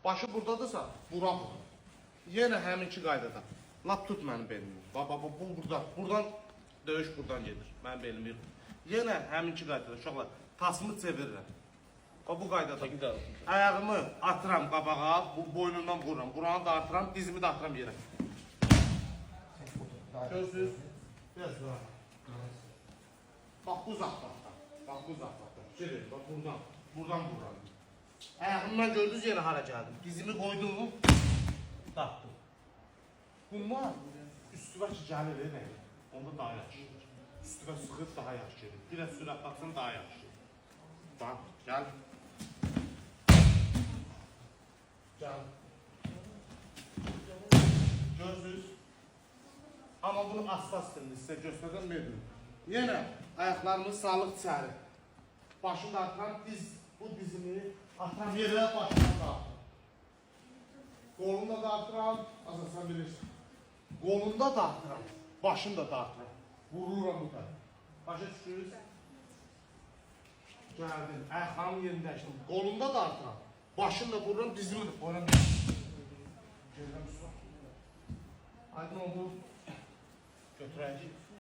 Başı buradadırsa, bura vur. Yenə həminki qaydada. Lap tut mənim belimi. Baba, bu buradan. Buradan döyüş buradan gedir. Mənim belimi yığır. Yenə həminki qaydada uşaqlar. Tasımı çevirirəm. Bu qaydada. Ayağımı atıram qabağa, bu boynundan vururam. Buranı da atıram, dizimi də atıram yerə. Görsünüz? Biraz daha. Bax bu uzaqdan. Bax bu uzaqdan. Şöyle, bax buradan. Buradan vururam. Ayağımdan gördünüz yerə hara gəldim. Dizimi qoydum. Tapdım. Bunlar üstüvə ki gəlir nəyə? Onda daha yaxşı gedir. Üstüvə sıxıb daha yaxşı gedir. Bir də sürət atsan daha yaxşı gedir. Bax, gəl. Gəl. Görsünüz? Amma bunu asfasdır, sizə göstərdən verin. Yenə ayaqlarımı sağlıq içəri. Başını da atıram, bu dizimi atıram yerə, başını da atıram. Qolunu da atıram, azal sən bilirsin. Qolunda da atıram, başını da atıram. Vururam bu da. Başa düşürüz? Gəldim, ayaqlarımı yerindəşdim. Qolunda da atıram, başını da vururam, dizimi də qoyuram.